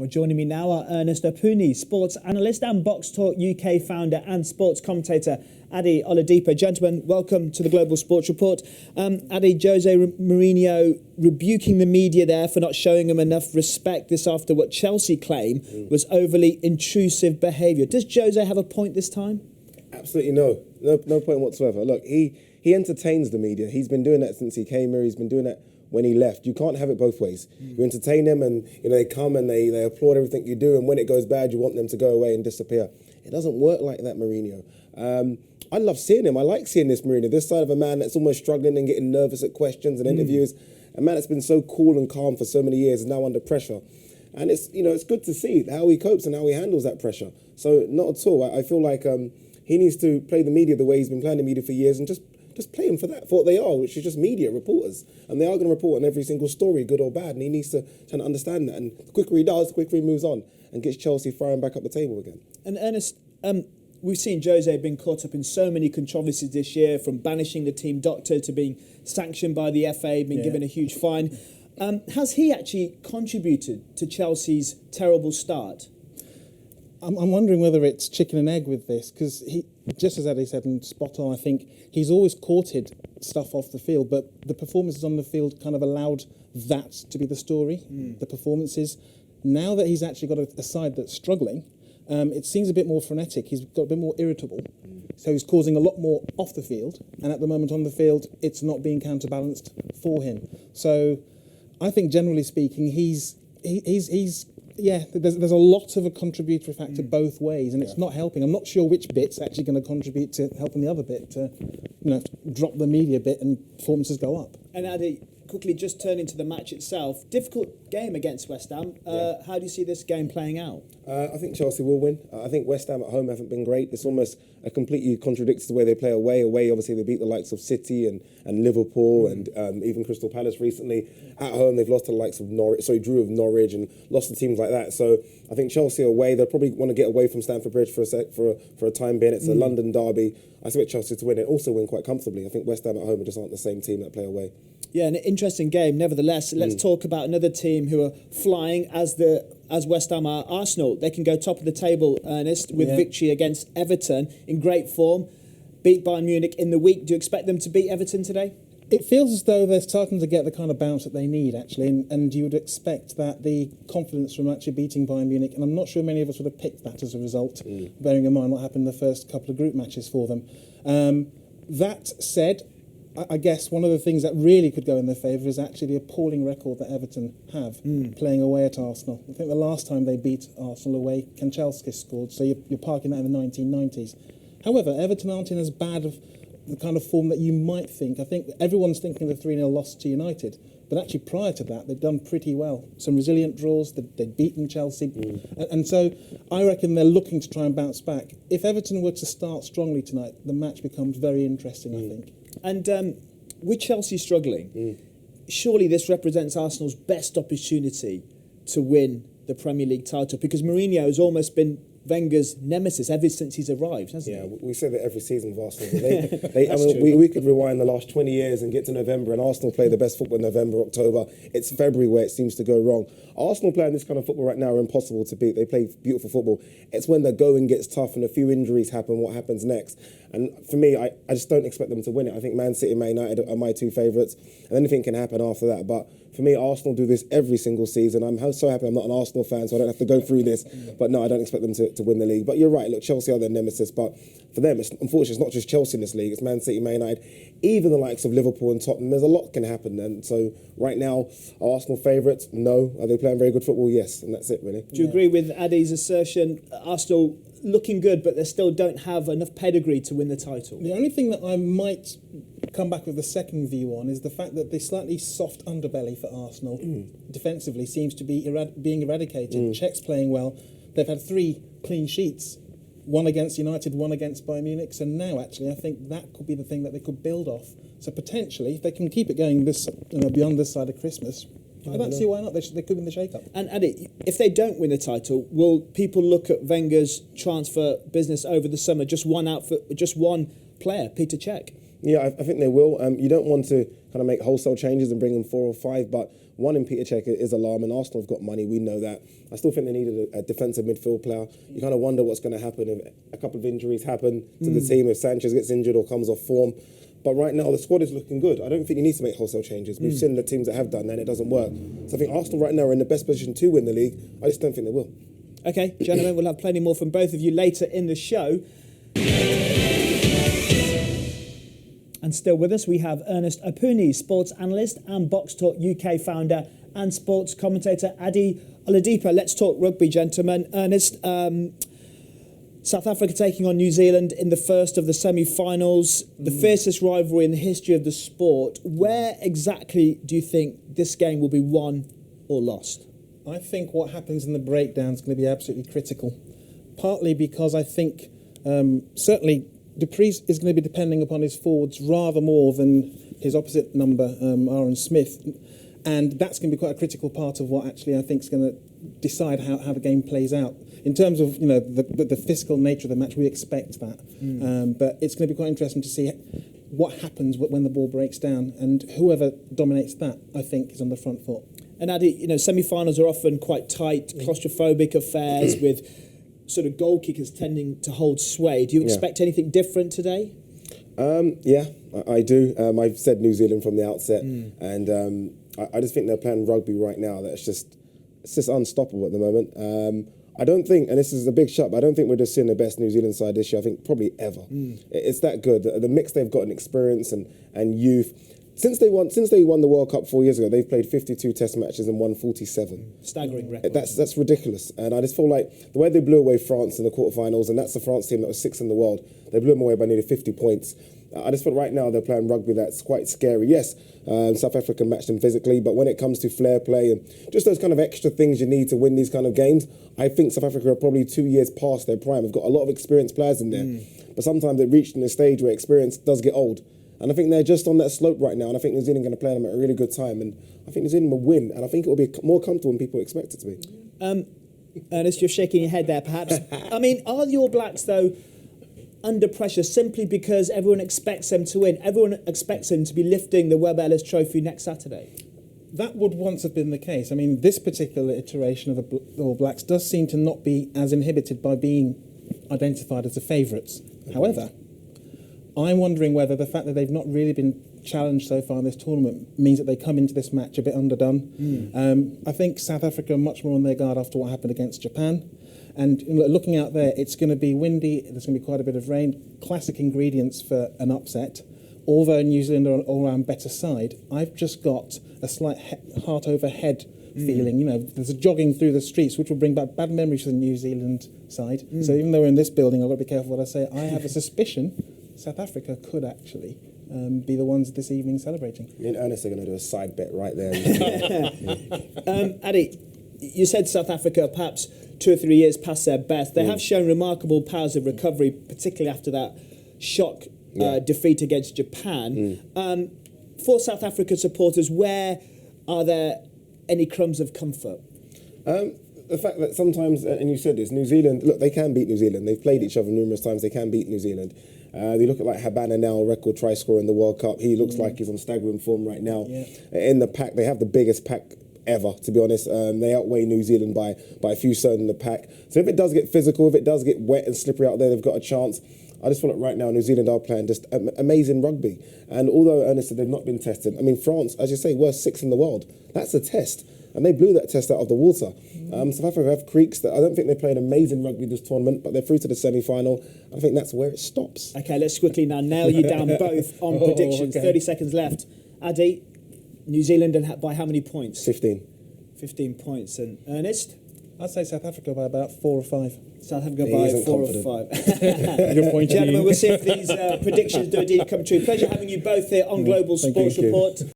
Joining me now are Ernest Opuni, sports analyst and Box Talk UK founder and sports commentator, Adi Oladipo. Gentlemen, welcome to the Global Sports Report. Adi, Jose Mourinho rebuking the media there for not showing him enough respect this after what Chelsea claim was overly intrusive behaviour. Does Jose have a point this time? Absolutely no point whatsoever. Look, he entertains the media. He's been doing that since he came here. He's been doing that when he left. You can't have it both ways. You entertain them and they come and they applaud everything you do, and when it goes bad you want them to go away and disappear. It doesn't work like that, Mourinho. I love seeing him. I like seeing this Mourinho, this side of a man that's almost struggling and getting nervous at questions and interviews. A man that's been so cool and calm for so many years is now under pressure. And it's good to see how he copes and how he handles that pressure. So not at all. I feel like he needs to play the media the way he's been playing the media for years and just play them for what they are, which is just media reporters. And they are going to report on every single story, good or bad. And he needs to try to understand that. And the quicker he does, the quicker he moves on and gets Chelsea firing back up the table again. And Ernest, we've seen Jose being caught up in so many controversies this year, from banishing the team doctor to being sanctioned by the FA, being given a huge fine. Has he actually contributed to Chelsea's terrible start? I'm wondering whether it's chicken and egg with this, because he, just as Eddie said, and spot on, I think he's always courted stuff off the field, but the performances on the field kind of allowed that to be the story, the performances. Now that he's actually got a side that's struggling, it seems a bit more frenetic. He's got a bit more irritable. So he's causing a lot more off the field, and at the moment on the field, it's not being counterbalanced for him. So I think, generally speaking, there's a lot of a contributory factor both ways, and it's not helping. I'm not sure which bit's actually going to contribute to helping the other bit to, drop the media bit and performances go up. And Adi, quickly just turning to the match itself, difficult game against West Ham. How do you see this game playing out? I think Chelsea will win. I think West Ham at home haven't been great. It's almost completely contradicts the way they play away. Away, obviously, they beat the likes of City and Liverpool and even Crystal Palace recently. At home, they've lost to the likes of drew of Norwich and lost to teams like that. So I think Chelsea away, they'll probably want to get away from Stamford Bridge for a time being. It's a London derby. I expect Chelsea to win and also win quite comfortably. I think West Ham at home just aren't the same team that play away. Yeah, an interesting game. Nevertheless, let's talk about another team who are flying as West Ham are. Arsenal, they can go top of the table, Ernest, with victory against Everton in great form. Beat Bayern Munich in the week. Do you expect them to beat Everton today? It feels as though they're starting to get the kind of bounce that they need, actually, and you would expect that the confidence from actually beating Bayern Munich, and I'm not sure many of us would have picked that as a result, bearing in mind what happened in the first couple of group matches for them. That said, I guess one of the things that really could go in their favour is actually the appalling record that Everton have playing away at Arsenal. I think the last time they beat Arsenal away, Kanchelskis scored, so you're parking that in the 1990s. However, Everton aren't in as bad of the kind of form that you might think. I think everyone's thinking of the 3-0 loss to United, but actually prior to that, they've done pretty well. Some resilient draws, they've beaten Chelsea. And so I reckon they're looking to try and bounce back. If Everton were to start strongly tonight, the match becomes very interesting, I think. And with Chelsea struggling, surely this represents Arsenal's best opportunity to win the Premier League title, because Mourinho has almost been Wenger's nemesis ever since he's arrived, hasn't he? Yeah, we say that every season with Arsenal. But we could rewind the last 20 years and get to November, and Arsenal play the best football in November, October. It's February where it seems to go wrong. Arsenal playing this kind of football right now are impossible to beat. They play beautiful football. It's when the going gets tough and a few injuries happen, what happens next. And for me, I just don't expect them to win it. I think Man City and Man United are my two favourites, and anything can happen after that. But for me, Arsenal do this every single season. I'm so happy I'm not an Arsenal fan, so I don't have to go through this. But no, I don't expect them to win the league. But you're right, look, Chelsea are their nemesis. But for them, unfortunately, it's not just Chelsea in this league. It's Man City, Man United, even the likes of Liverpool and Tottenham. There's a lot can happen. And so right now, are Arsenal favourites? No. Are they playing very good football? Yes. And that's it, really. Do you agree with Adi's assertion? Arsenal looking good, but they still don't have enough pedigree to win the title? The only thing that I might come back with the second view on is the fact that the slightly soft underbelly for Arsenal defensively seems to be being eradicated. Czech's playing well. They've had 3 clean sheets, one against United, one against Bayern Munich. So now, actually, I think that could be the thing that they could build off. So potentially, if they can keep it going beyond this side of Christmas, I don't see why not. They could win the shake-up. And Adi, if they don't win the title, will people look at Wenger's transfer business over the summer? Just one player, Peter Cech? Yeah, I think they will. You don't want to kind of make wholesale changes and bring in 4 or 5, but one in Peter Cech is alarming. Arsenal have got money, we know that. I still think they needed a defensive midfield player. You kind of wonder what's going to happen if a couple of injuries happen to the team, if Sanchez gets injured or comes off form. But right now, the squad is looking good. I don't think you need to make wholesale changes. We've seen the teams that have done that and it doesn't work. So I think Arsenal right now are in the best position to win the league. I just don't think they will. Okay, gentlemen, we'll have plenty more from both of you later in the show. And still with us, we have Ernest Opuni, sports analyst and Box Talk UK founder and sports commentator Adi Oladipo. Let's talk rugby, gentlemen. Ernest, South Africa taking on New Zealand in the first of the semi-finals, the fiercest rivalry in the history of the sport. Where exactly do you think this game will be won or lost? I think what happens in the breakdown is going to be absolutely critical, partly because I think certainly Dupree is going to be depending upon his forwards rather more than his opposite number, Aaron Smith. And that's going to be quite a critical part of what actually I think is going to decide how the game plays out. In terms of the physical nature of the match, we expect that. But it's going to be quite interesting to see what happens when the ball breaks down. And whoever dominates that, I think, is on the front foot. And Adi, semi-finals are often quite tight, claustrophobic affairs with sort of goal kickers tending to hold sway. Do you expect anything different today? Yeah, I do. I've said New Zealand from the outset, and I just think they're playing rugby right now it's just unstoppable at the moment. I don't think, and this is a big shot, but I don't think we're just seeing the best New Zealand side this year. I think probably ever. It's that good. The mix they've got in experience and youth. Since they won the World Cup 4 years ago, they've played 52 Test matches and won 47. Staggering record. That's ridiculous. And I just feel like the way they blew away France in the quarterfinals, and that's the France team that was 6th in the world, they blew them away by nearly 50 points. I just feel right now they're playing rugby that's quite scary. Yes, South Africa matched them physically, but when it comes to flair play and just those kind of extra things you need to win these kind of games, I think South Africa are probably 2 years past their prime. They've got a lot of experienced players in there, but sometimes they've reached in a stage where experience does get old. And I think they're just on that slope right now, and I think New Zealand are going to play them at a really good time, and I think New Zealand will win, and I think it will be more comfortable than people expect it to be. Ernest, you're shaking your head there, perhaps. I mean, are the All Blacks, though, under pressure simply because everyone expects them to win? Everyone expects them to be lifting the Webb Ellis Trophy next Saturday? That would once have been the case. I mean, this particular iteration of the All Blacks does seem to not be as inhibited by being identified as the favourites. However, I'm wondering whether the fact that they've not really been challenged so far in this tournament means that they come into this match a bit underdone. I think South Africa are much more on their guard after what happened against Japan. And looking out there, it's going to be windy, there's going to be quite a bit of rain, classic ingredients for an upset. Although New Zealand are an all-round better side, I've just got a slight heart over head feeling. There's a jogging through the streets, which will bring back bad memories for the New Zealand side. So even though we're in this building, I've got to be careful what I say. I have a suspicion South Africa could actually be the ones this evening celebrating. Me and Ernest are going to do a side bet right there. Adi, you said South Africa perhaps 2 or 3 years past their best. They have shown remarkable powers of recovery, particularly after that shock defeat against Japan. For South Africa supporters, where are there any crumbs of comfort? The fact that sometimes, and you said this, New Zealand, look, they can beat New Zealand. They've played each other numerous times. They can beat New Zealand. They look at like Habana now, record try scorer in the World Cup. He looks like he's on staggering form right now. In the pack, they have the biggest pack ever, to be honest. They outweigh New Zealand by a few certain in the pack. So if it does get physical, if it does get wet and slippery out there, they've got a chance. I just feel like right now New Zealand are playing just amazing rugby. And although Ernest said they've not been tested, I mean, France, as you say, were 6th in the world. That's a test. And they blew that test out of the water. South Africa have creaks that I don't think they played amazing rugby this tournament, but they're through to the semi-final. I think that's where it stops. Okay, let's quickly now nail you down both on predictions. Okay. 30 seconds left. Adi, New Zealand and by how many points? 15. 15 points. And Ernest? I'd say South Africa by about 4 or 5. South Africa He by isn't 4 confident. or 5. Good point. Gentlemen, we'll see if these predictions do indeed come true. Pleasure having you both here on Global Thank Sports you. Report.